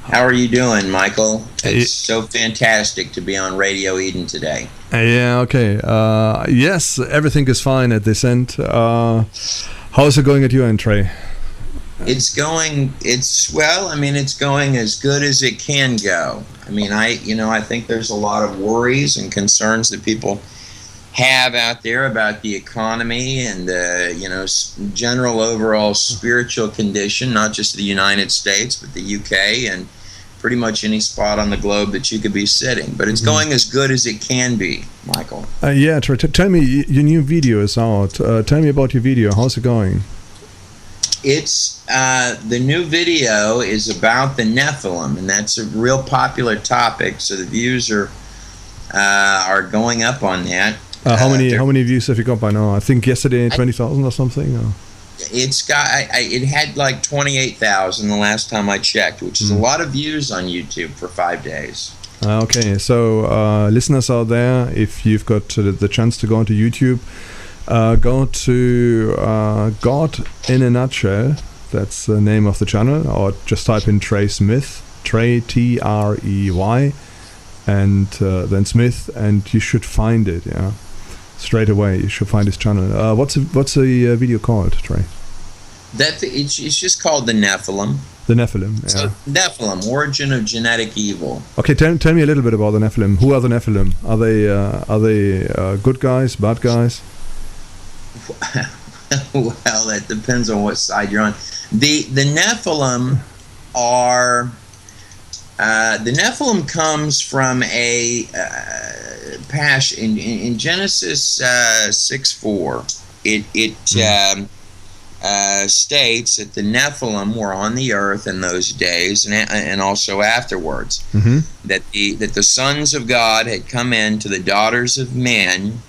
How are you doing, Michael? It's so fantastic to be on Radio Eden today. Yeah, okay. Yes, everything is fine at this end. How's it going at your end, Trey? It's going as good as it can go. I mean, I think there's a lot of worries and concerns that people have out there about the economy and the, general overall spiritual condition, not just the United States, but the UK and pretty much any spot on the globe that you could be sitting. But it's going as good as it can be, Michael. Yeah, tell me, your new video is out. Tell me about your video. How's it going? It's the new video is about the Nephilim, and that's a real popular topic. So the views are going up on that. How many views have you got by now? I think yesterday 20,000 or something. Or? It's got it had like 28,000 the last time I checked, which is a lot of views on YouTube for 5 days. Okay, so listeners out there, if you've got the chance to go onto YouTube, go to God in a Nutshell. That's the name of the channel, or just type in Trey Smith, Trey Trey, and then Smith, and you should find it. Yeah. Straight away, you should find his channel. What's the video called, Trey? It's just called the Nephilim. The Nephilim. Yeah. So Nephilim, origin of genetic evil. Okay, tell me a little bit about the Nephilim. Who are the Nephilim? Are they good guys, bad guys? Well, that depends on what side you're on. The Nephilim are. The Nephilim comes from a passion in Genesis 6:4. It states that the Nephilim were on the earth in those days and also afterwards. That the sons of God had come in to the daughters of men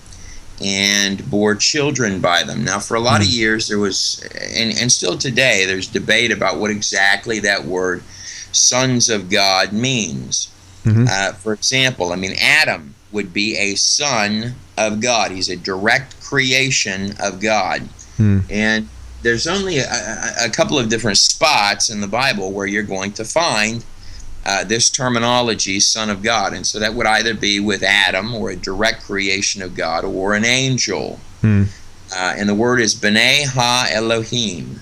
and bore children by them. Now, for a lot of years, there was, and still today, there's debate about what exactly that word sons of God means. For example, Adam would be a son of God. He's a direct creation of God. And there's only a couple of different spots in the Bible where you're going to find this terminology, son of God. And so that would either be with Adam, or a direct creation of God, or an angel. And the word is B'nai Ha-Elohim,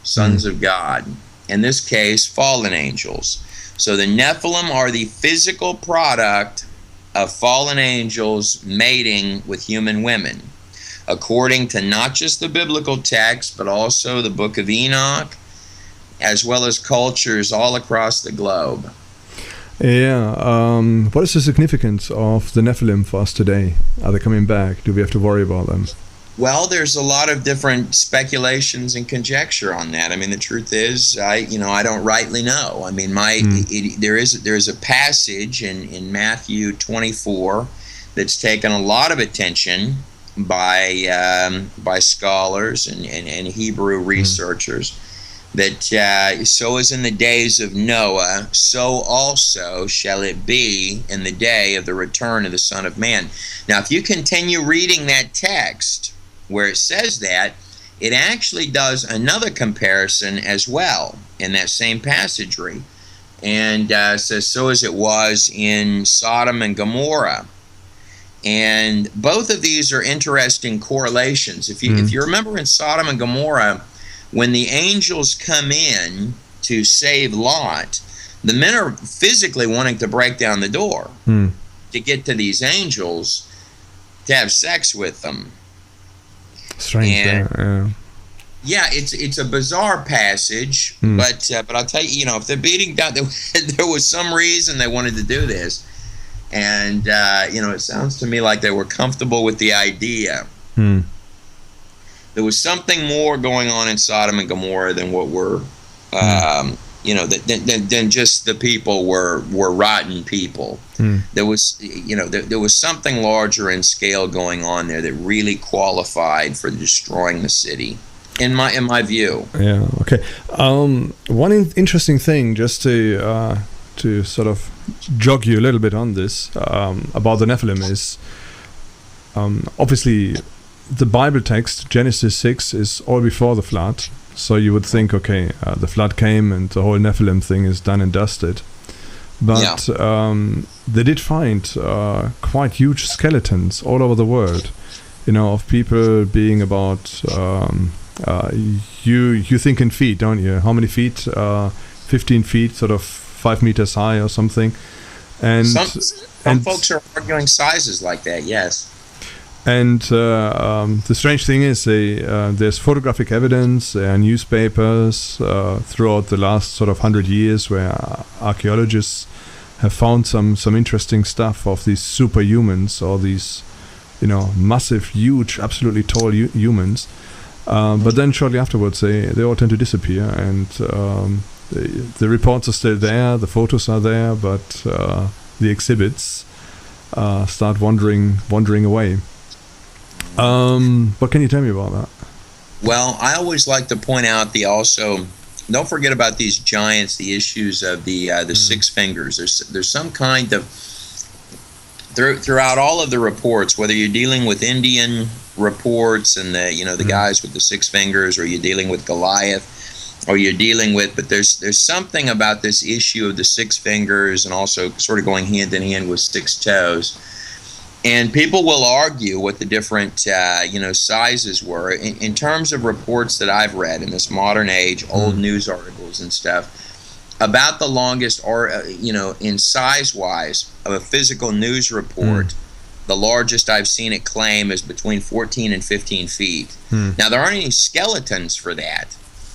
sons of God. In this case, fallen angels. So the Nephilim are the physical product of fallen angels mating with human women, according to not just the biblical text, but also the book of Enoch, as well as cultures all across the globe. Yeah. What is the significance of the Nephilim for us today? Are they coming back? Do we have to worry about them? Well, there's a lot of different speculations and conjecture on that. The truth is, I don't rightly know. There is a passage in Matthew 24 that's taken a lot of attention by scholars and Hebrew researchers. That so as in the days of Noah, so also shall it be in the day of the return of the Son of Man. Now, if you continue reading that text, where it says that, it actually does another comparison as well in that same passagery, and says, so as it was in Sodom and Gomorrah. And both of these are interesting correlations. If you remember in Sodom and Gomorrah, when the angels come in to save Lot, the men are physically wanting to break down the door to get to these angels to have sex with them. Strange. Yeah, it's a bizarre passage, but I'll tell you, if they're beating down, there was some reason they wanted to do this, and it sounds to me like they were comfortable with the idea. There was something more going on in Sodom and Gomorrah than what were, than just the people were rotten people. There was, there was something larger in scale going on there that really qualified for destroying the city, in my view. Yeah. Okay. One interesting thing, just to sort of jog you a little bit on this about the Nephilim is, obviously, the Bible text, Genesis 6, is all before the flood. So you would think, okay, the flood came and the whole Nephilim thing is done and dusted. But they did find quite huge skeletons all over the world, of people being about, you think in feet, don't you? How many feet? 15 feet, sort of 5 meters high or something. And some folks are arguing sizes like that, yes. And the strange thing is, there's photographic evidence, there are newspapers throughout the last sort of 100 years where archaeologists have found some interesting stuff of these superhumans, or these, massive, huge, absolutely tall humans. But then shortly afterwards, they all tend to disappear, and the reports are still there, the photos are there, but the exhibits start wandering away. What can you tell me about that? Well, I always like to point out don't forget about these giants, the issues of the six fingers. There's some kind of, throughout all of the reports, whether you're dealing with Indian reports and the guys with the six fingers, or you're dealing with Goliath, or you're dealing with, but there's something about this issue of the six fingers, and also sort of going hand in hand with six toes. And people will argue what the different, sizes were. In terms of reports that I've read in this modern age, old news articles and stuff, about the longest, or in size-wise, of a physical news report, the largest I've seen it claim is between 14 and 15 feet. Now, there aren't any skeletons for that.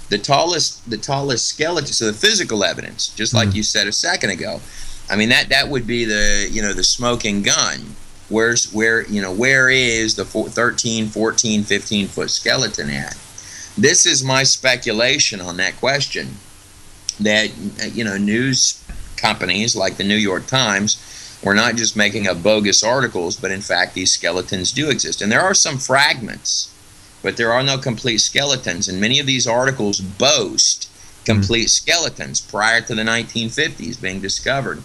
The tallest skeleton, so the physical evidence, just like you said a second ago, I mean, that would be the smoking gun. Where is the 13, 14, 15 foot skeleton at? This is my speculation on that question, that news companies like the New York Times were not just making up bogus articles, but in fact these skeletons do exist. And there are some fragments, but there are no complete skeletons, and many of these articles boast complete skeletons prior to the 1950s being discovered.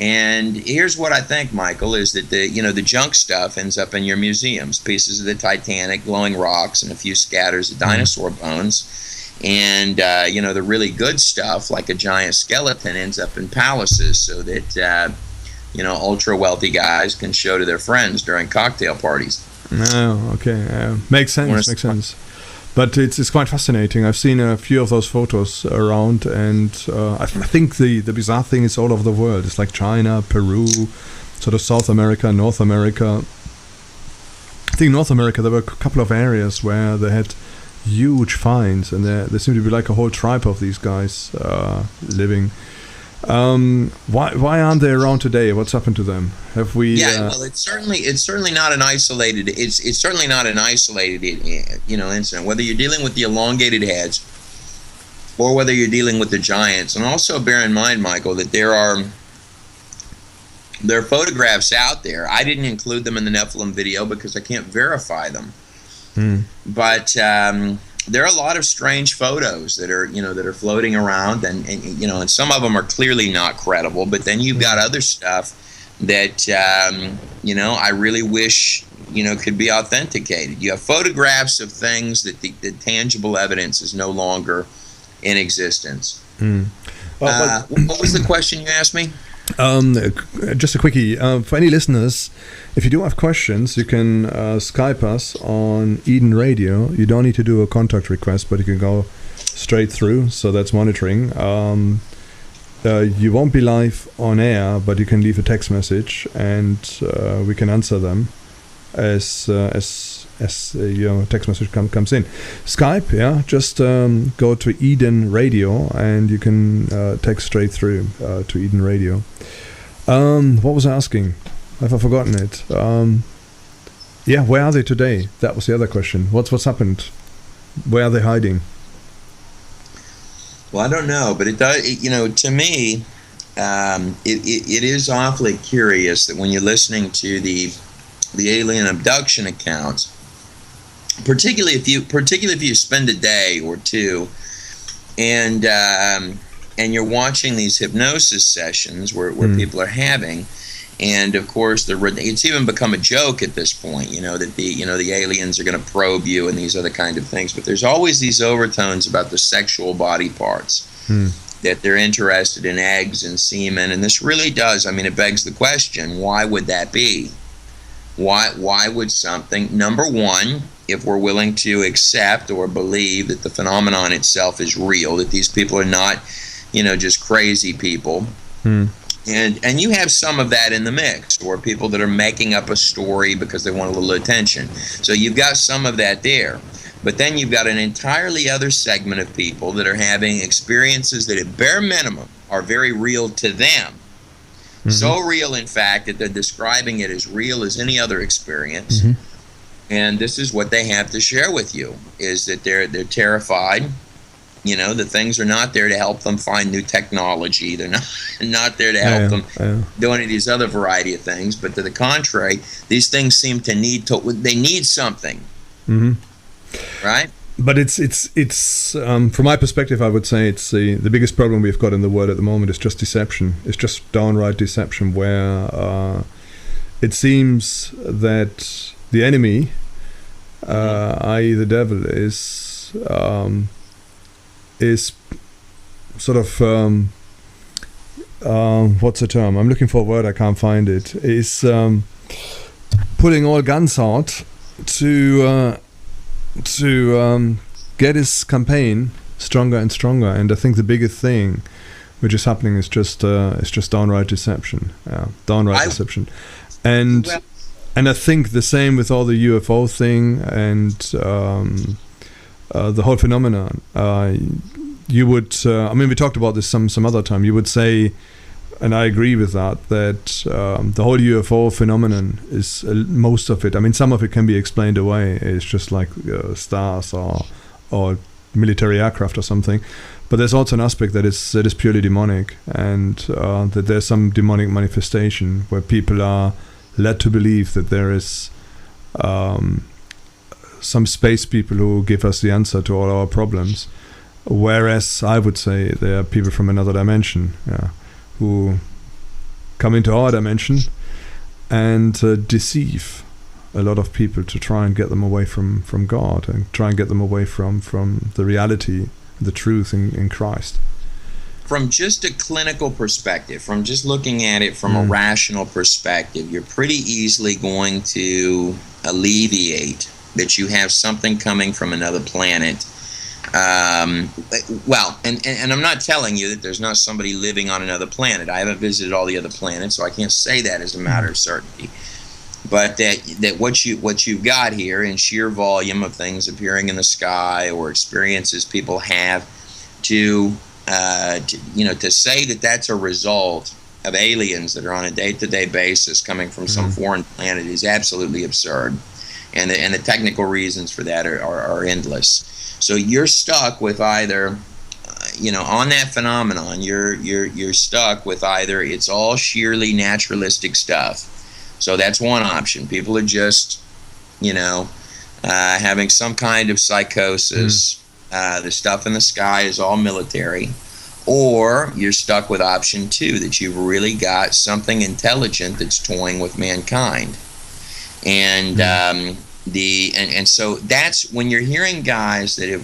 And here's what I think, Michael, is that the junk stuff ends up in your museums, pieces of the Titanic, glowing rocks, and a few scatters of dinosaur bones. And the really good stuff, like a giant skeleton, ends up in palaces, so that ultra wealthy guys can show to their friends during cocktail parties. Oh, okay, makes sense. But it's quite fascinating. I've seen a few of those photos around, and I think the bizarre thing is all over the world. It's like China, Peru, sort of South America, North America. I think North America, there were a couple of areas where they had huge finds, and there seemed to be like a whole tribe of these guys living. Why aren't they around today? What's happened to them? Have we? Yeah, well, it's certainly not an isolated. It's certainly not an isolated incident. Whether you're dealing with the elongated heads, or whether you're dealing with the giants, and also bear in mind, Michael, that there are photographs out there. I didn't include them in the Nephilim video because I can't verify them. But there are a lot of strange photos that are floating around, and some of them are clearly not credible. But then you've got other stuff that I really wish could be authenticated. You have photographs of things that the tangible evidence is no longer in existence. What was the question you asked me? Just a quickie. For any listeners, if you do have questions, you can Skype us on Eden Radio. You don't need to do a contact request, but you can go straight through, so that's monitoring. You won't be live on air, but you can leave a text message, and we can answer them as your text message comes in. Skype, yeah, just go to Eden Radio, and you can text straight through to Eden Radio. What was I asking? Have I forgotten it? Yeah, where are they today? That was the other question. What's happened? Where are they hiding? Well, I don't know, but it does. To me, it is awfully curious that when you're listening to the alien abduction accounts, particularly if you spend a day or two, and you're watching these hypnosis sessions where people are having, And of course, it's even become a joke at this point, that the aliens are going to probe you and these other kind of things. But there's always these overtones about the sexual body parts, that they're interested in eggs and semen. And this really does, it begs the question, why would that be? Why would something, number one, if we're willing to accept or believe that the phenomenon itself is real, that these people are not, just crazy people. And you have some of that in the mix, or people that are making up a story because they want a little attention. So you've got some of that there. But then you've got an entirely other segment of people that are having experiences that at bare minimum are very real to them. So real, in fact, that they're describing it as real as any other experience. And this is what they have to share with you, is that they're terrified. The things are not there to help them find new technology. They're not there to help them do any of these other variety of things. But to the contrary, these things seem to they need something. Right? But it's from my perspective, I would say it's the biggest problem we've got in the world at the moment is just deception. It's just downright deception, where it seems that the enemy, i.e. the devil, is sort of what's the term? I'm looking for a word, I can't find it. Is putting all guns out to get his campaign stronger and stronger. And I think the biggest thing which is happening is just downright deception. Deception. And I think the same with all the UFO thing and the whole phenomenon. You would, we talked about this some other time. You would say, and I agree with that the whole UFO phenomenon is most of it. Some of it can be explained away. It's just like stars or military aircraft or something. But there's also an aspect that is purely demonic, and that there's some demonic manifestation where people are led to believe that there is some space people who give us the answer to all our problems, whereas I would say there are people from another dimension, who come into our dimension and deceive a lot of people to try and get them away from God and try and get them away from the reality, the truth in Christ. From just a clinical perspective, from just looking at it from a rational perspective, you're pretty easily going to alleviate that you have something coming from another planet. And I'm not telling you that there's not somebody living on another planet. I haven't visited all the other planets, so I can't say that as a matter of certainty. But that what you've got here in sheer volume of things appearing in the sky or experiences people have, to say that that's a result of aliens that are on a day-to-day basis coming from some foreign planet is absolutely absurd, and the technical reasons for that are endless. So you're stuck with either, on that phenomenon, you're stuck with either it's all sheerly naturalistic stuff. So that's one option. People are just, having some kind of psychosis. The stuff in the sky is all military. Or you're stuck with option two, that you've really got something intelligent that's toying with mankind. And and so that's when you're hearing guys that have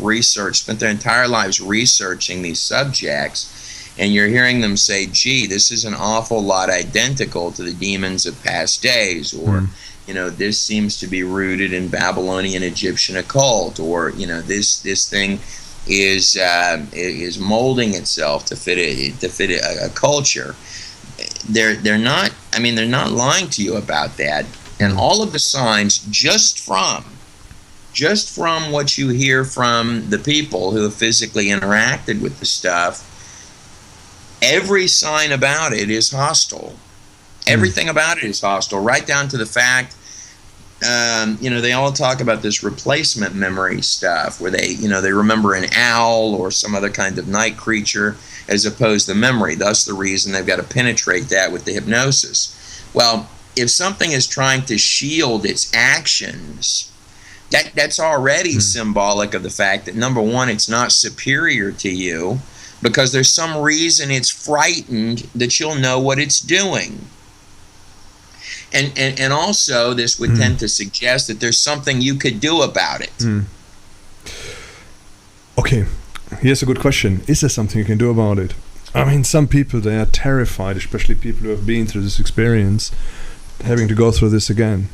spent their entire lives researching these subjects, and you're hearing them say, gee, this is an awful lot identical to the demons of past days, or this seems to be rooted in Babylonian Egyptian occult, or this thing is molding itself to fit a culture. They're not lying to you about that. And all of the signs, just from what you hear from the people who have physically interacted with the stuff, every sign about it is hostile. Everything about it is hostile, right down to the fact, they all talk about this replacement memory stuff, where they remember an owl or some other kind of night creature as opposed to memory. Thus the reason they've got to penetrate that with the hypnosis. Well, if something is trying to shield its actions, that's already symbolic of the fact that, number one, it's not superior to you, because there's some reason it's frightened that you'll know what it's doing. And also this would tend to suggest that there's something you could do about it. Okay, here's a good question. Is there something you can do about it? I mean, some people, they are terrified, especially people who have been through this experience, having to go through this again.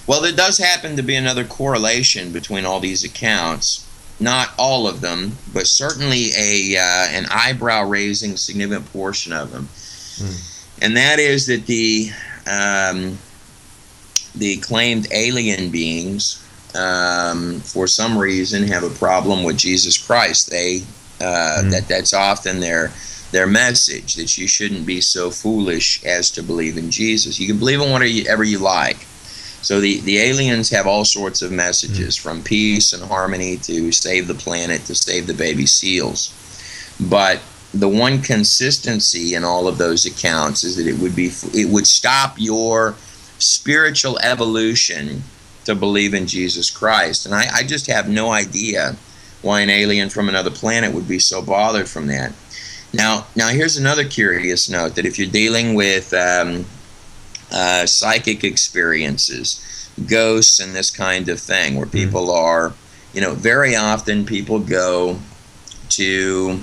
Well, there does happen to be another correlation between all these accounts. Not all of them, but certainly an eyebrow-raising significant portion of them. And that is that the claimed alien beings, for some reason, have a problem with Jesus Christ. That's often their message, that you shouldn't be so foolish as to believe in Jesus. You can believe in whatever you like. So the aliens have all sorts of messages, from peace and harmony to save the planet to save the baby seals. But the one consistency in all of those accounts is that it would stop your spiritual evolution to believe in Jesus Christ. And I just have no idea why an alien from another planet would be so bothered from that. Now here's another curious note, that if you're dealing with psychic experiences, ghosts and this kind of thing, where people are, very often people go to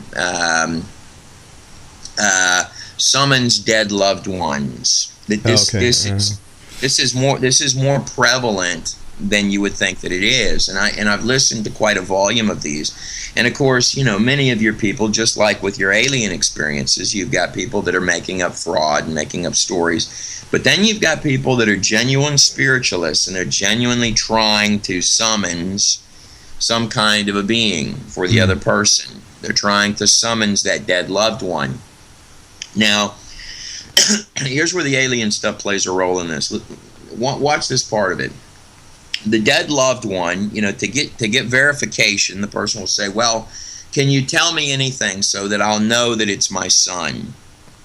summons dead loved ones. This is more prevalent than you would think that it is, and I've listened to quite a volume of these. And of course, many of your people, just like with your alien experiences, you've got people that are making up fraud and making up stories. But then you've got people that are genuine spiritualists, and they're genuinely trying to summons some kind of a being for the other person. They're trying to summons that dead loved one. Now, here's where the alien stuff plays a role in this. Watch this part of it. The dead loved one, to get verification, the person will say, well, can you tell me anything so that I'll know that it's my son?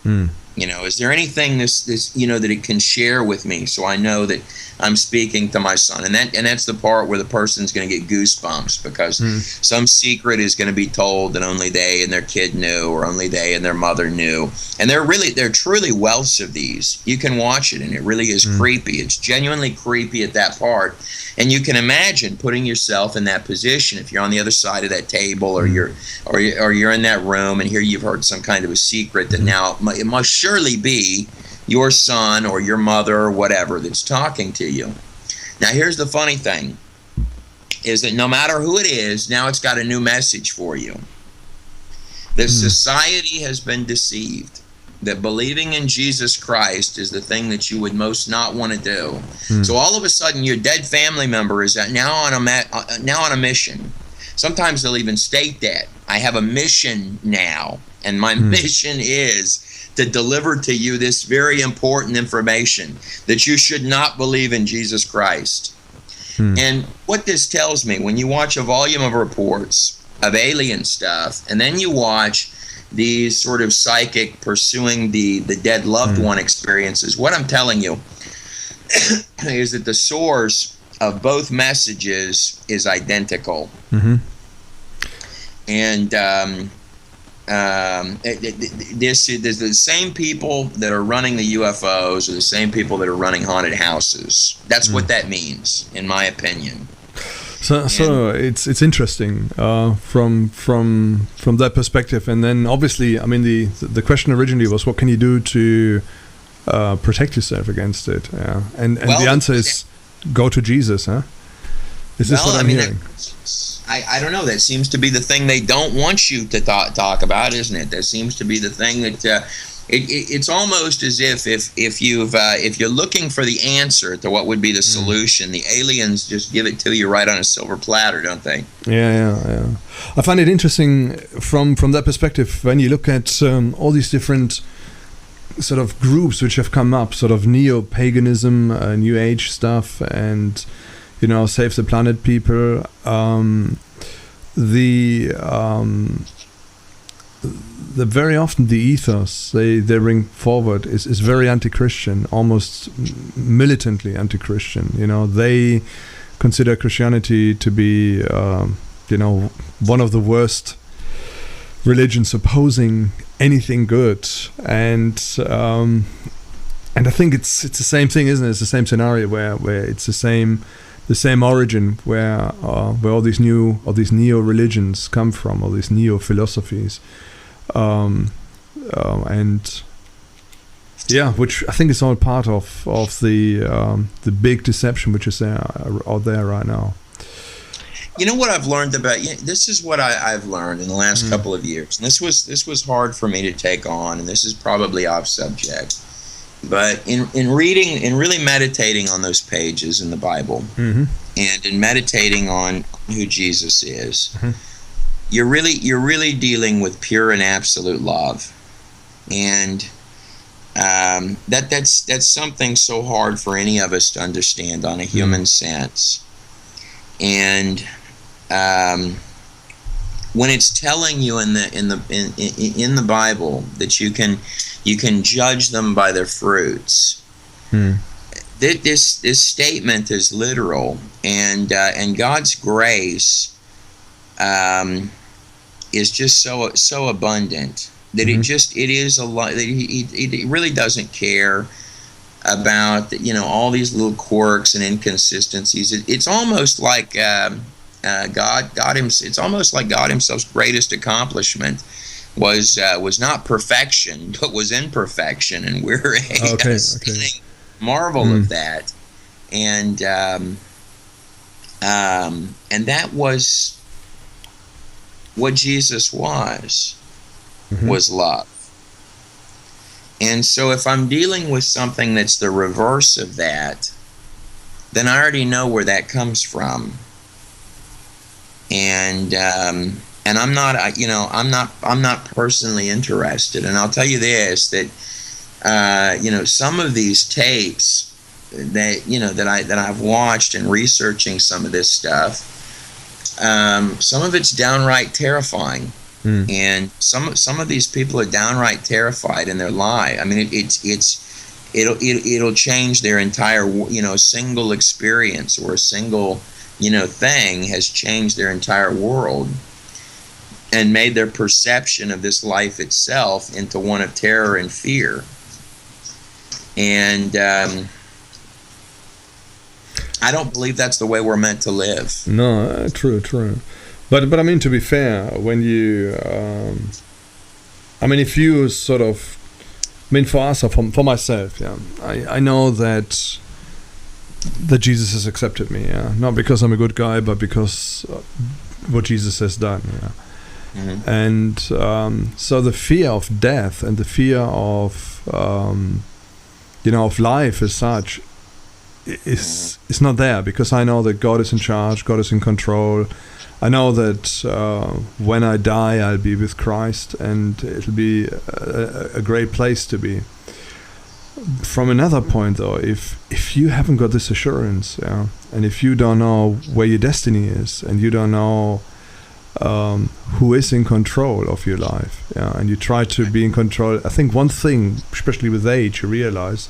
Is there anything this that it can share with me so I know that I'm speaking to my son? And that's the part where the person's going to get goosebumps, because some secret is going to be told that only they and their kid knew, or only they and their mother knew. And they're truly wealths of these. You can watch it, and it really is creepy. It's genuinely creepy at that part. And you can imagine putting yourself in that position if you're on the other side of that table, or you're in that room, and here you've heard some kind of a secret that now it must surely be your son or your mother or whatever that's talking to you. Now, here's the funny thing, is that no matter who it is, now it's got a new message for you. The society has been deceived that believing in Jesus Christ is the thing that you would most not want to do. So all of a sudden, your dead family member is now on a mission. Sometimes they'll even state that I have a mission now, and my mission is to deliver to you this very important information, that you should not believe in Jesus Christ. And what this tells me, when you watch a volume of reports of alien stuff, and then you watch these sort of psychic pursuing the dead loved one experiences, what I'm telling you is that the source of both messages is identical. And there's the same people that are running the UFOs are the same people that are running haunted houses. That's what that means, in my opinion. So it's interesting from that perspective. And then obviously, I mean, the question originally was, what can you do to protect yourself against it? Yeah. And the answer is go to Jesus, huh? Is this what I'm hearing? I don't know. That seems to be the thing they don't want you to talk about, isn't it? That seems to be the thing that it's almost as if you're looking for the answer to what would be the solution, the aliens just give it to you right on a silver platter, don't they? Yeah. I find it interesting from that perspective when you look at all these different sort of groups which have come up, sort of neo-paganism, New Age stuff, and Save the Planet people. The very often the ethos they bring forward is very anti-Christian, almost militantly anti-Christian. They consider Christianity to be one of the worst religions opposing anything good, and And I think it's the same thing, isn't it? It's the same scenario where it's the same origin where all these neo religions come from, all these neo philosophies, and yeah, which I think is all part of the big deception which is out there right now. You know what I've learned about this is what I've learned in the last couple of years. And this was hard for me to take on, and this is probably off subject. But in reading and really meditating on those pages in the Bible, and in meditating on who Jesus is, you're really dealing with pure and absolute love, and that's something so hard for any of us to understand on a human sense. And when it's telling you in the Bible that you can judge them by their fruits, this statement is literal, and God's grace is just so abundant that it is a lot. It really doesn't care about all these little quirks and inconsistencies. It's almost like it's almost like God Himself's greatest accomplishment was not perfection, but was imperfection, and we're a stunning marvel of that. And that was what Jesus was love. And so if I'm dealing with something that's the reverse of that, then I already know where that comes from. And I'm not, I'm not personally interested. And I'll tell you this, that some of these tapes that I've watched in researching some of this stuff, some of it's downright terrifying. And some of these people are downright terrified in their life. I mean, it'll change their entire, single experience or a single, thing has changed their entire world and made their perception of this life itself into one of terror and fear. And I don't believe that's the way we're meant to live. No, true. But I mean, to be fair, when you, if you sort of, for us or for myself, I know that Jesus has accepted me, not because I'm a good guy, but because what Jesus has done, And so the fear of death and the fear of, of life as such is not there, because I know that God is in charge, God is in control. I know that when I die, I'll be with Christ, and it'll be a great place to be. From another point, though, if you haven't got this assurance, and if you don't know where your destiny is, and you don't know who is in control of your life, and you try to be in control, I think one thing, especially with age, you realize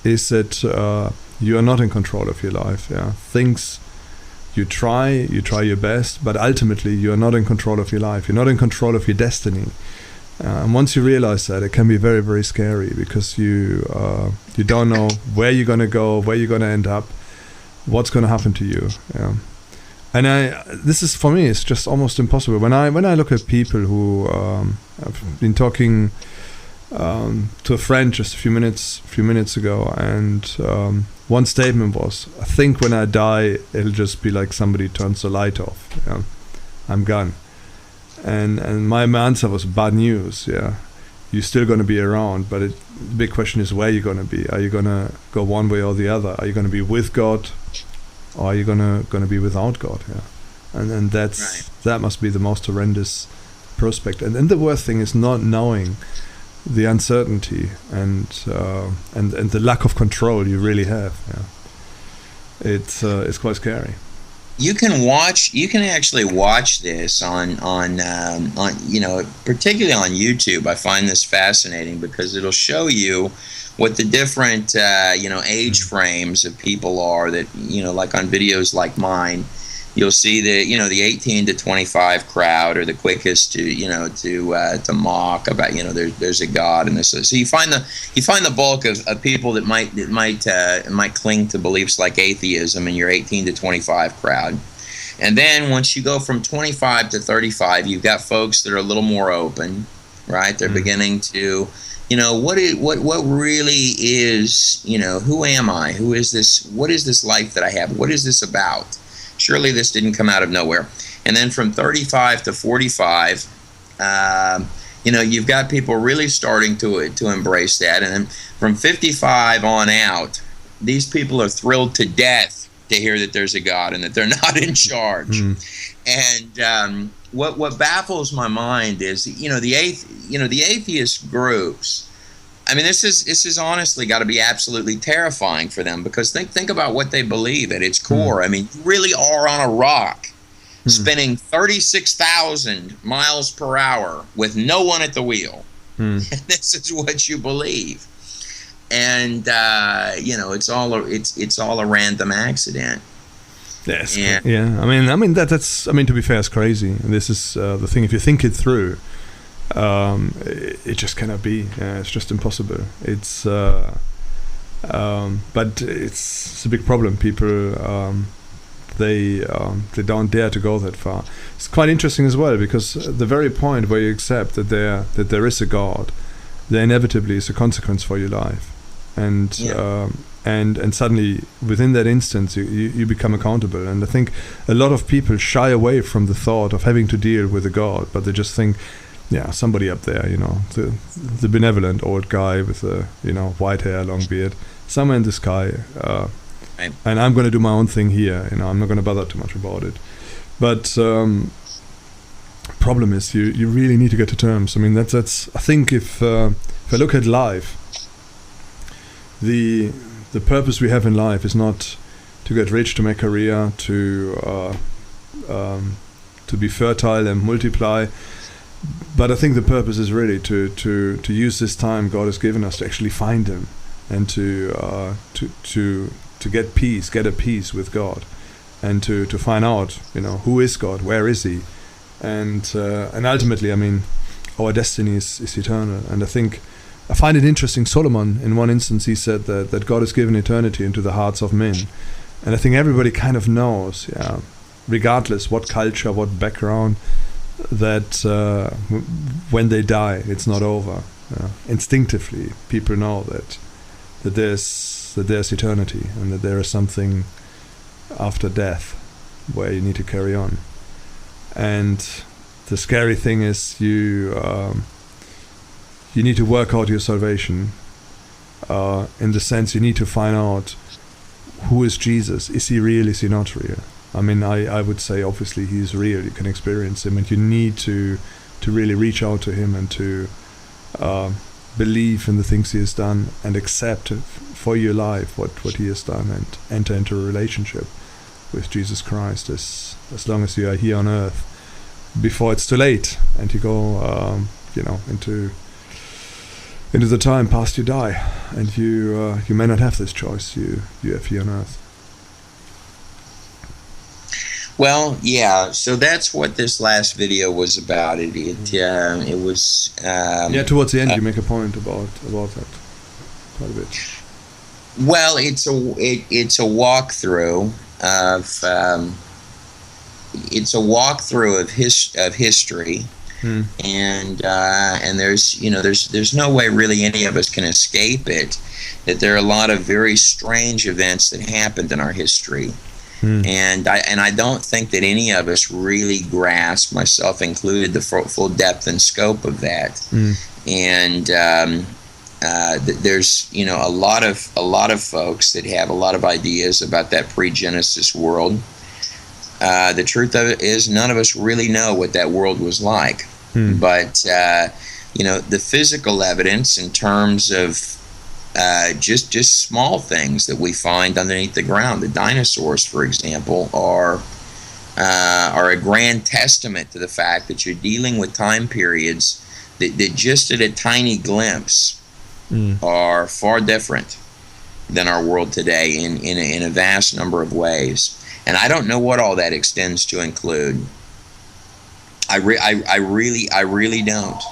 is that you are not in control of your life. Things. You try your best, but ultimately you are not in control of your life. You're not in control of your destiny. And once you realize that, it can be very, very scary, because you don't know where you're going to go, where you're going to end up, what's going to happen to you. And this is, for me, it's just almost impossible. When I look at people who I've been talking to a friend just a few minutes ago, and one statement was, I think when I die, it'll just be like somebody turns the light off. I'm gone. And my answer was bad news. You're still going to be around, but the big question is where you're going to be. Are you going to go one way or the other? Are you going to be with God, or are you going to be without God? And that must be the most horrendous prospect. And then the worst thing is not knowing the uncertainty and the lack of control you really have. It's quite scary. You can actually watch this on particularly on YouTube. I find this fascinating because it'll show you what the different age frames of people are that, like on videos like mine, you'll see the 18 to 25 crowd are the quickest to mock about there's a God and this. So you find the bulk of people that might cling to beliefs like atheism in your 18 to 25 crowd. And then once you go from 25 to 35, you've got folks that are a little more open, right? They're beginning to, what really is, who am I? Who is this? What is this life that I have? What is this about? Surely this didn't come out of nowhere. And then from 35 to 45, you've got people really starting to embrace that. And then from 55 on out, these people are thrilled to death to hear that there's a God and that they're not in charge. And what baffles my mind is, the atheist groups. I mean, this is honestly got to be absolutely terrifying for them, because think about what they believe at its core. I mean, you really are on a rock, spinning 36,000 miles per hour with no one at the wheel. And this is what you believe. And it's all a random accident. Yes. Yeah. I mean that's to be fair, it's crazy. And this is the thing. If you think it through, it just cannot be. It's just impossible. It's but it's a big problem. People they don't dare to go that far. It's quite interesting as well, because the very point where you accept that there is a God, there inevitably is a consequence for your life. And suddenly within that instance you become accountable. And I think a lot of people shy away from the thought of having to deal with a God, but they just think, somebody up there, the benevolent old guy with white hair, long beard, somewhere in the sky, and I'm going to do my own thing here. I'm not going to bother too much about it. But problem is you really need to get to terms. I mean, that's I think if I look at life, the purpose we have in life is not to get rich, to make career, to be fertile and multiply, but I think the purpose is really to use this time God has given us to actually find Him, and to get peace, get a peace with God, and to find out who is God, where is He, and ultimately, I mean, our destiny is eternal. And I find it interesting, Solomon, in one instance, he said that God has given eternity into the hearts of men. And I think everybody kind of knows, regardless what culture, what background, that when they die, it's not over. Instinctively, people know that there's eternity, and that there is something after death where you need to carry on. And the scary thing is you need to work out your salvation, in the sense you need to find out who is Jesus. Is He real? Is He not real? I mean, I would say obviously He is real. You can experience Him, and you need to really reach out to Him and to believe in the things He has done, and accept for your life what He has done, and enter into a relationship with Jesus Christ as long as you are here on earth, before it's too late and you go into the time past you die, and you may not have this choice you have here on earth. Well, yeah. So that's what this last video was about. It was. Towards the end, you make a point about that quite a bit. Well, it's a walkthrough of history. And there's no way really any of us can escape it, that there are a lot of very strange events that happened in our history. And I don't think that any of us really grasp, myself included, the full depth and scope of that. And there's a lot of folks that have a lot of ideas about that pre-Genesis world. The truth of it is, none of us really know what that world was like. But the physical evidence in terms of just small things that we find underneath the ground. The dinosaurs, for example, are a grand testament to the fact that you're dealing with time periods that just at a tiny glimpse are far different than our world today in a vast number of ways. And I don't know what all that extends to include. I really don't.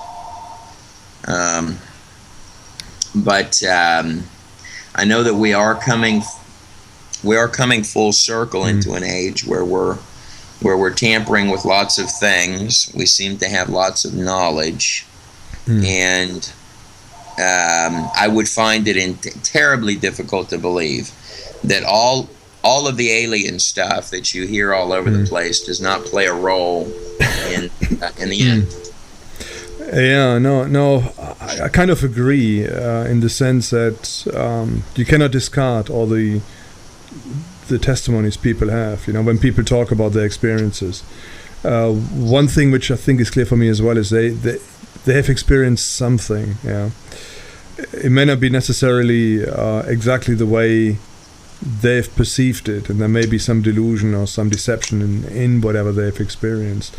But I know that we are coming full circle into an age where we're tampering with lots of things. We seem to have lots of knowledge, and I would find it terribly difficult to believe that all of the alien stuff that you hear all over the place does not play a role in the end. Yeah, no, I kind of agree in the sense that you cannot discard all the testimonies people have. You know, when people talk about their experiences, one thing which I think is clear for me as well is they have experienced something. Yeah, it may not be necessarily exactly the way they've perceived it, and there may be some delusion or some deception in whatever they've experienced.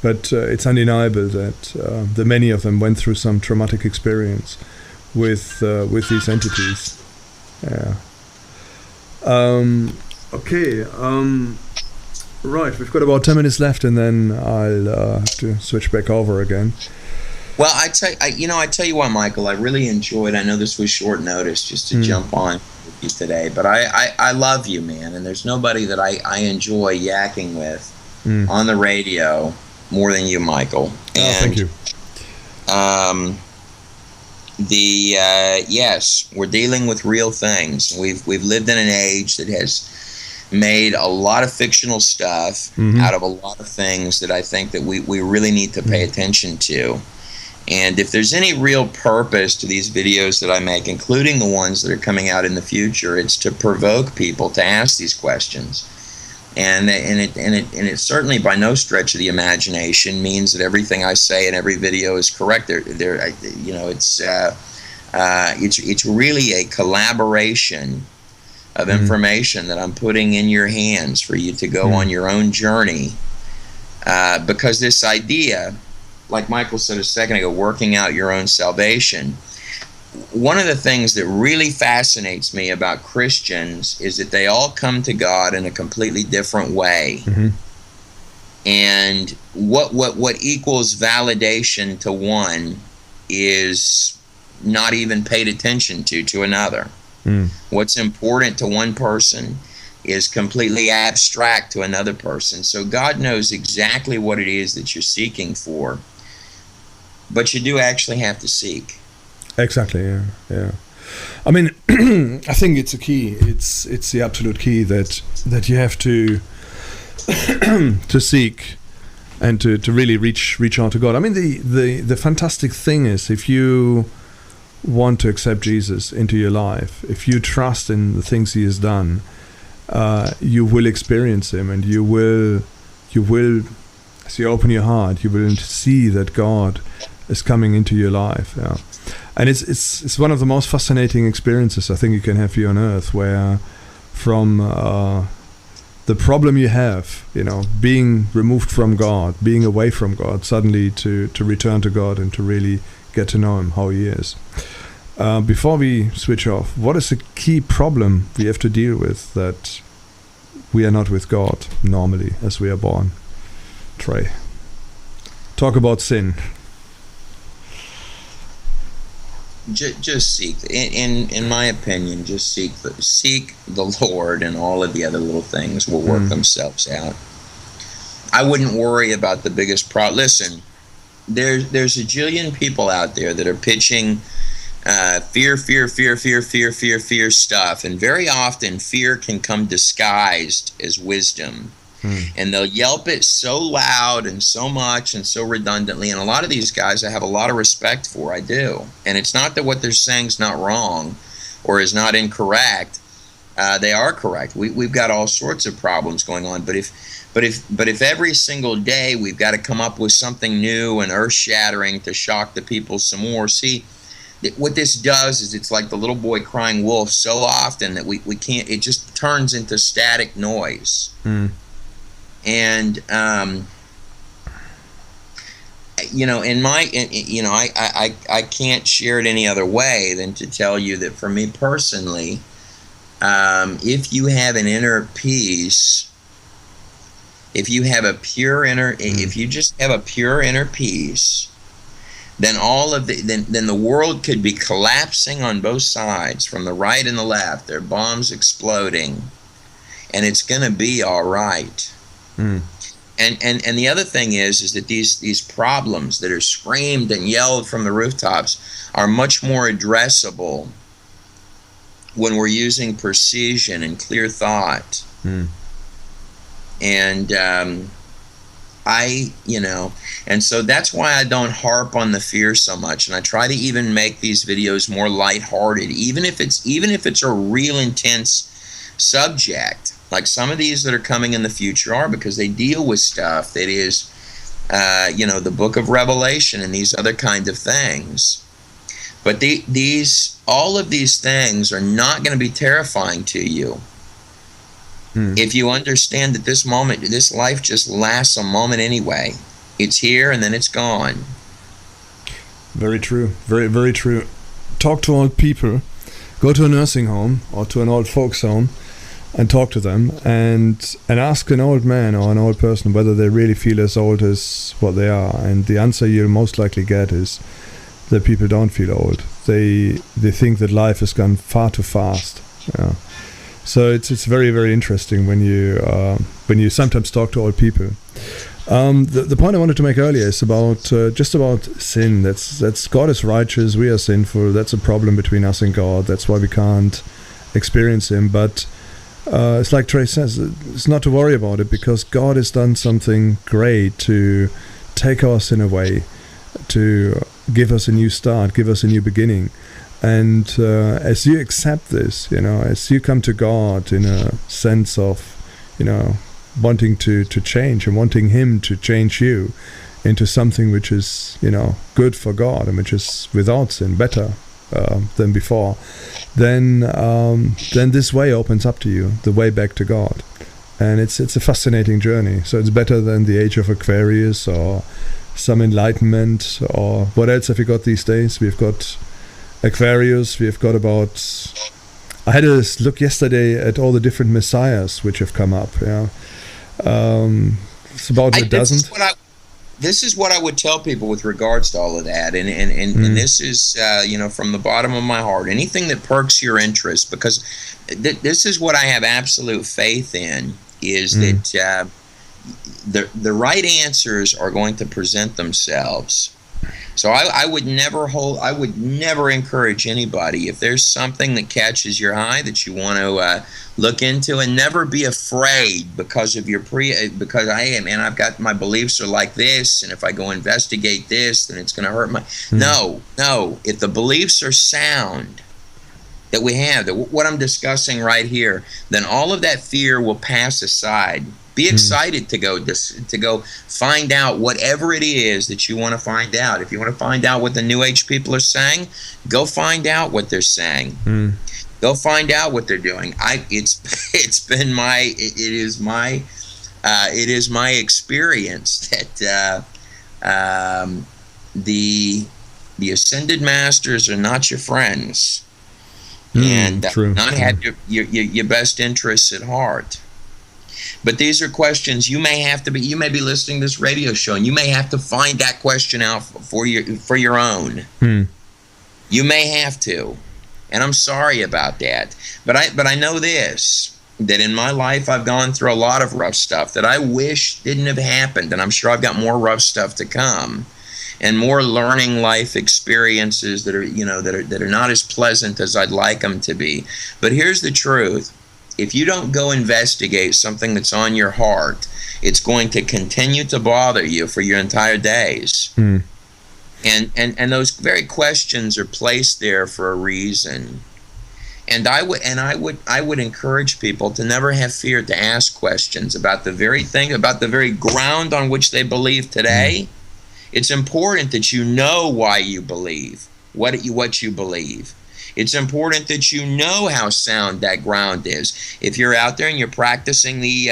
But it's undeniable that many of them went through some traumatic experience with these entities. Yeah. Okay. Right. We've got about 10 minutes left, and then I'll have to switch back over again. Well, I tell you what, Michael, I really enjoyed. I know this was short notice just to jump on with you today, but I love you, man, and there's nobody that I enjoy yakking with on the radio more than you, Michael. And, thank you. Yes, we're dealing with real things. We've lived in an age that has made a lot of fictional stuff out of a lot of things that I think that we really need to pay attention to. And if there's any real purpose to these videos that I make, including the ones that are coming out in the future, it's to provoke people to ask these questions. And it certainly by no stretch of the imagination means that everything I say in every video is correct. It's really a collaboration of information that I'm putting in your hands for you to go on your own journey. Because this idea, like Michael said a second ago, working out your own salvation. One of the things that really fascinates me about Christians is that they all come to God in a completely different way. And what equals validation to one is not even paid attention to another. What's important to one person is completely abstract to another person. So God knows exactly what it is that you're seeking for, but you do actually have to seek. Exactly. Yeah. I mean, I think it's a key. It's the absolute key that you have to to seek and to really reach out to God. I mean, the fantastic thing is, if you want to accept Jesus into your life, if you trust in the things He has done, you will experience Him, and you will, as you open your heart, you will see that God is coming into your life. Yeah. And it's one of the most fascinating experiences I think you can have here on earth, where from the problem you have, being removed from God, being away from God, suddenly to return to God and to really get to know Him, how He is. Before we switch off, what is the key problem we have to deal with that we are not with God normally as we are born? Trey, talk about sin. Just seek, in my opinion, just seek the Lord, and all of the other little things will work themselves out. I wouldn't worry about the biggest problem. Listen, there's a jillion people out there that are pitching fear stuff, and very often fear can come disguised as wisdom. And they'll yelp it so loud and so much and so redundantly. And a lot of these guys I have a lot of respect for. I do. And it's not that what they're saying is not wrong or is not incorrect. They are correct. We've got all sorts of problems going on. But if every single day we've got to come up with something new and earth-shattering to shock the people some more, see, what this does is it's like the little boy crying wolf so often that we can't. It just turns into static noise. And I can't share it any other way than to tell you that for me personally, if you have an inner peace if you have a pure inner, if you just have a pure inner peace, then then the world could be collapsing on both sides, from the right and the left. There are bombs exploding, and it's going to be all right. And the other thing is that these problems that are screamed and yelled from the rooftops are much more addressable when we're using precision and clear thought. And and so that's why I don't harp on the fear so much, and I try to even make these videos more lighthearted, even if it's a real intense subject, like some of these that are coming in the future are, because they deal with stuff that is, the book of Revelation and these other kind of things. But all of these things are not going to be terrifying to you if you understand that this life just lasts a moment anyway. It's here and then it's gone. Very true. Very, very true. Talk to old people. Go to a nursing home or to an old folks home and talk to them and ask an old man or an old person whether they really feel as old as what they are. And the answer you'll most likely get is that people don't feel old. They think that life has gone far too fast. Yeah. So it's very, very interesting when you sometimes talk to old people. The point I wanted to make earlier is about just about sin. That's God is righteous, we are sinful. That's a problem between us and God. That's why we can't experience Him. But it's like Trey says, it's not to worry about it, because God has done something great to take our sin away, to give us a new start, give us a new beginning. And as you accept this, as you come to God in a sense of, wanting to change and wanting Him to change you into something which is, good for God and which is without sin, better than before, then this way opens up to you, the way back to God. And it's a fascinating journey. So it's better than the age of Aquarius or some enlightenment, or what else have we got these days? We've got Aquarius, we've got I had a look yesterday at all the different messiahs which have come up. It's about a dozen. This is what I would tell people with regards to all of that, and this is from the bottom of my heart. Anything that perks your interest, because this is what I have absolute faith in, is that the right answers are going to present themselves. So I would never encourage anybody, if there's something that catches your eye that you want to look into, and never be afraid because of because I've got my beliefs are like this, and if I go investigate this, then it's going to hurt my. No. If the beliefs are sound, that we have, what I'm discussing right here, then all of that fear will pass aside. Be excited to go find out whatever it is that you want to find out. If you want to find out what the New Age people are saying, go find out what they're saying. Go find out what they're doing. It is my experience that the ascended masters are not your friends, and not have your best interests at heart. But these are questions you may be listening to this radio show, and you may have to find that question out for your own. You may have to, and I'm sorry about that. But I know this, that in my life I've gone through a lot of rough stuff that I wish didn't have happened, and I'm sure I've got more rough stuff to come, and more learning life experiences that are not as pleasant as I'd like them to be. But here's the truth. If you don't go investigate something that's on your heart, it's going to continue to bother you for your entire days. And those very questions are placed there for a reason. And I would encourage people to never have fear to ask questions about the very thing, about the very ground on which they believe today. It's important that you know why you believe what you believe. It's important that you know how sound that ground is. If you're out there and you're practicing the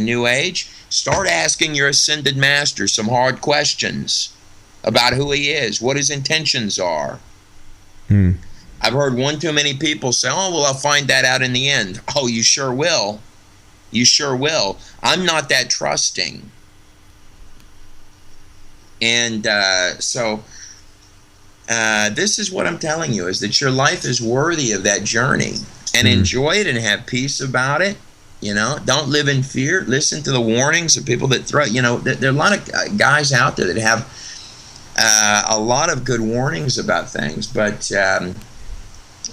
New Age, start asking your ascended master some hard questions about who he is, what his intentions are. I've heard one too many people say, "Oh, well, I'll find that out in the end." Oh, you sure will. You sure will. I'm not that trusting. And so this is what I'm telling you, is that your life is worthy of that journey. And enjoy it and have peace about it. Don't live in fear. Listen to the warnings of people that throw, there are a lot of guys out there that have a lot of good warnings about things, but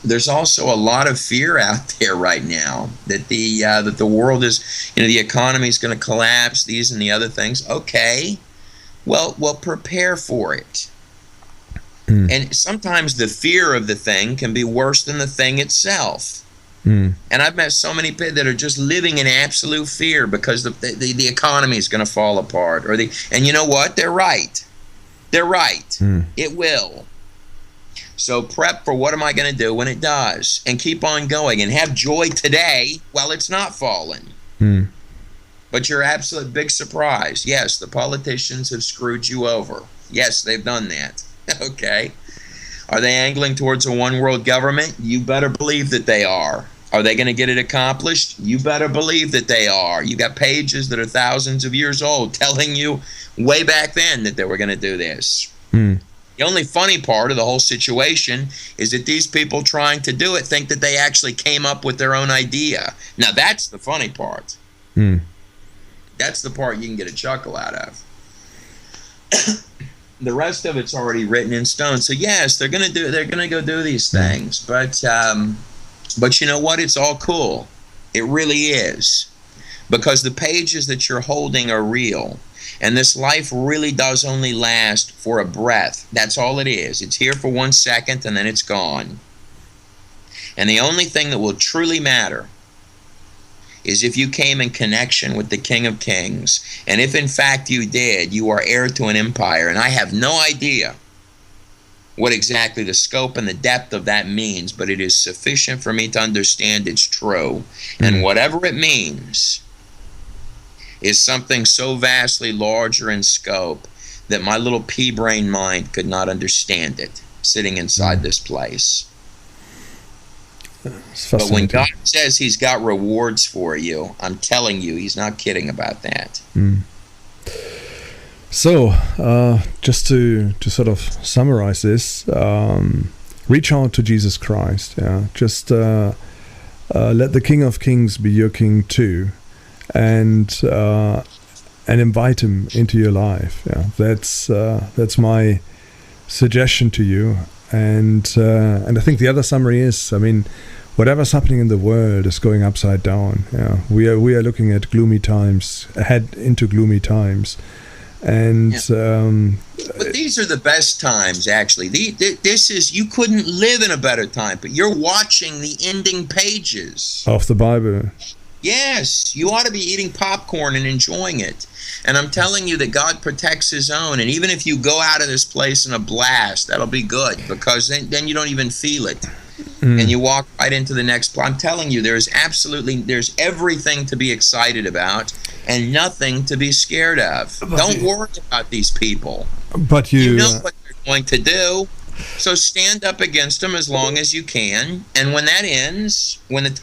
there's also a lot of fear out there right now that the world is, the economy is going to collapse, these and the other things. Okay, well, prepare for it. And sometimes the fear of the thing can be worse than the thing itself. And I've met so many people that are just living in absolute fear because the economy is going to fall apart, and you know what? They're right. They're right. It will. So prep for what am I going to do when it does, and keep on going and have joy today while it's not fallen. But your absolute big surprise, yes, the politicians have screwed you over. Yes, they've done that. Okay. Are they angling towards a one world government? You better believe that they are. Are they going to get it accomplished? You better believe that they are. You got pages that are thousands of years old telling you way back then that they were going to do this. The only funny part of the whole situation is that these people trying to do it think that they actually came up with their own idea. Now that's the funny part. That's the part you can get a chuckle out of. The rest of it's already written in stone. So yes, they're gonna go do these things, but you know what? It's all cool. It really is, because the pages that you're holding are real, and this life really does only last for a breath. That's all it is. It's here for 1 second, and then it's gone. And the only thing that will truly matter is if you came in connection with the King of Kings. And if in fact you did, you are heir to an empire. And I have no idea what exactly the scope and the depth of that means, but it is sufficient for me to understand it's true. And whatever it means is something so vastly larger in scope that my little pea-brain mind could not understand it, sitting inside this place. But when God says he's got rewards for you, I'm telling you, he's not kidding about that. So, just to sort of summarize this, reach out to Jesus Christ. Yeah, just let the King of Kings be your King too, and invite him into your life. Yeah, that's my suggestion to you. And I think the other summary is, I mean, whatever's happening in the world is going upside down. Yeah, we are looking at gloomy times, ahead into gloomy times, and but these are the best times. Actually, this is, you couldn't live in a better time. But you're watching the ending pages of the Bible. Yes, you ought to be eating popcorn and enjoying it. And I'm telling you that God protects his own. And even if you go out of this place in a blast, that'll be good, because then you don't even feel it. And you walk right into the next. I'm telling you, there's everything to be excited about and nothing to be scared of. Don't worry about these people. But you know what they're going to do. So stand up against them as long as you can. And when that ends, when they're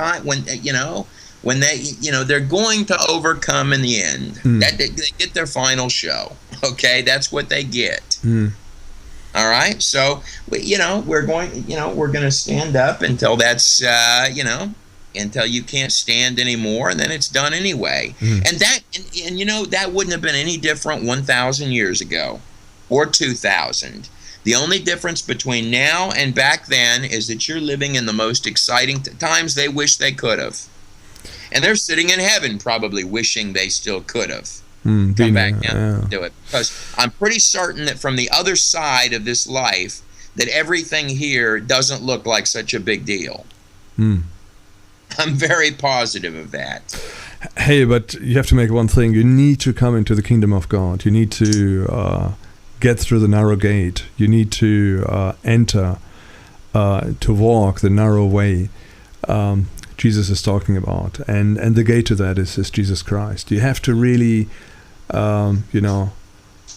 going to overcome in the end. That they get their final show. Okay, that's what they get. All right, so we're going to stand up until that's until you can't stand anymore, and then it's done anyway. And that wouldn't have been any different 1,000 years ago or 2,000. The only difference between now and back then is that you're living in the most exciting times they wish they could have. And they're sitting in heaven probably wishing they still could have come back down and do it. Because I'm pretty certain that from the other side of this life, that everything here doesn't look like such a big deal. I'm very positive of that. Hey, but you have to make one thing. You need to come into the kingdom of God. You need to get through the narrow gate. You need to enter, to walk the narrow way. Jesus is talking about, and the gate to that is Jesus Christ. You have to really,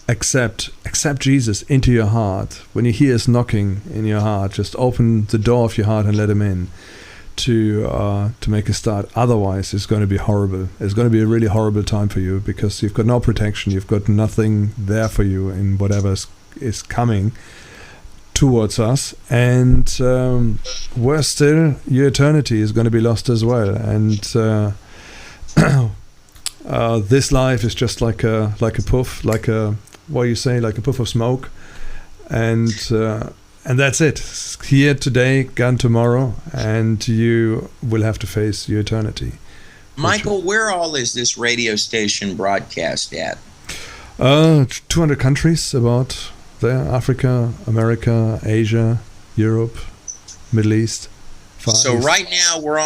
accept Jesus into your heart. When you hear us knocking in your heart, just open the door of your heart and let him in. to make a start. Otherwise, it's going to be horrible. It's going to be a really horrible time for you, because you've got no protection. You've got nothing there for you in whatever is coming towards us, and worse still, your eternity is going to be lost as well. And this life is just like a puff, like a puff of smoke, and that's it. Here today, gone tomorrow, and you will have to face your eternity. Michael, where all is this radio station broadcast at? 200 countries about there: Africa, America, Asia, Europe, Middle East. So right now we're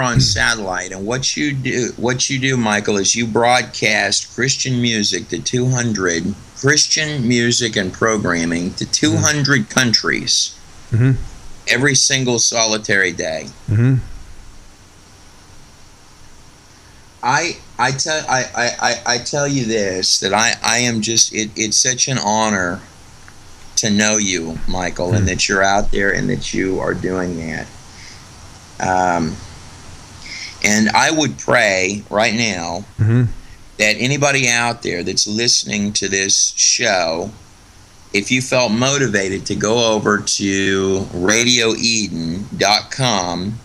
on satellite, and what you do, Michael, is you broadcast Christian music to 200 Christian music and programming to 200 countries every single solitary day. I tell you this, that I am just, it's such an honor to know you, Michael, and that you're out there and that you are doing that. And I would pray right now that anybody out there that's listening to this show, if you felt motivated to go over to radioeden.com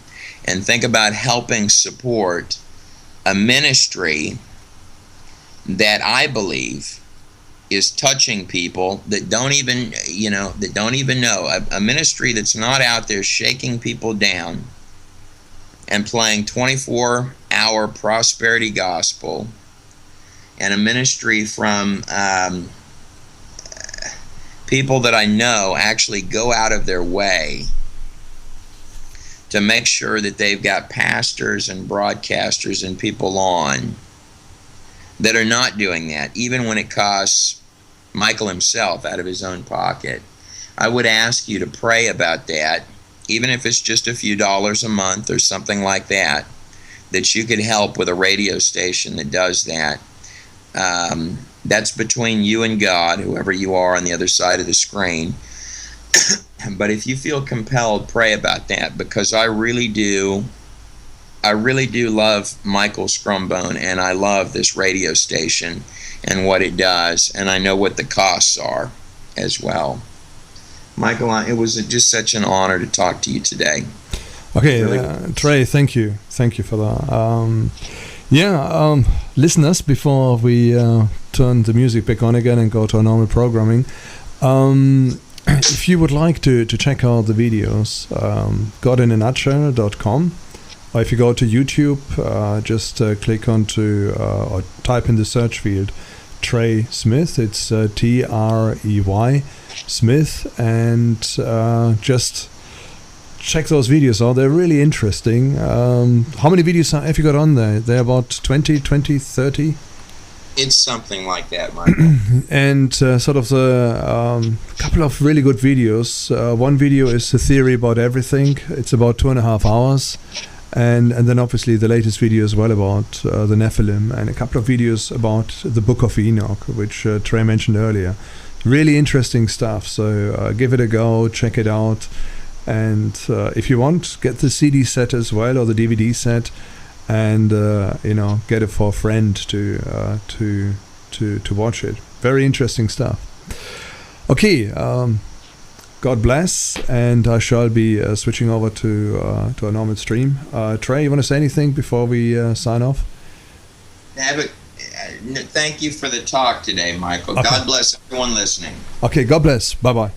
and think about helping support a ministry that I believe is touching people that don't even know, a ministry that's not out there shaking people down and playing 24-hour prosperity gospel, and a ministry from people that I know actually go out of their way to make sure that they've got pastors and broadcasters and people on that are not doing that, even when it costs Michael himself out of his own pocket. I would ask you to pray about that, even if it's just a few dollars a month or something like that, that you could help with a radio station that does that. That's between you and God, whoever you are on the other side of the screen. But if you feel compelled, pray about that, because I really do love Michael Scrumbone, and I love this radio station and what it does, and I know what the costs are as well. Michael, it was just such an honor to talk to you today. Okay, really. Trey, thank you for that. Listeners, before we turn the music back on again and go to our normal programming, if you would like to check out the videos, godinanutshell.com, or if you go to YouTube, just click onto or type in the search field Trey Smith. It's Trey Smith, and just check those videos out. They're really interesting. How many videos have you got on there? They're about 20, 30? It's something like that, Michael. And sort of the couple of really good videos. One video is a theory about everything. It's about 2.5 hours. And then obviously the latest video as well about the Nephilim, and a couple of videos about the Book of Enoch, which Trey mentioned earlier. Really interesting stuff. So give it a go, check it out. And if you want, get the CD set as well, or the DVD set, and get it for a friend to watch it. Very interesting stuff. Okay, God bless, and I shall be switching over to a normal stream. Trey, you want to say anything before we sign off? Thank you for the talk today, Michael. Okay. God bless everyone listening. Okay, God bless. Bye-bye.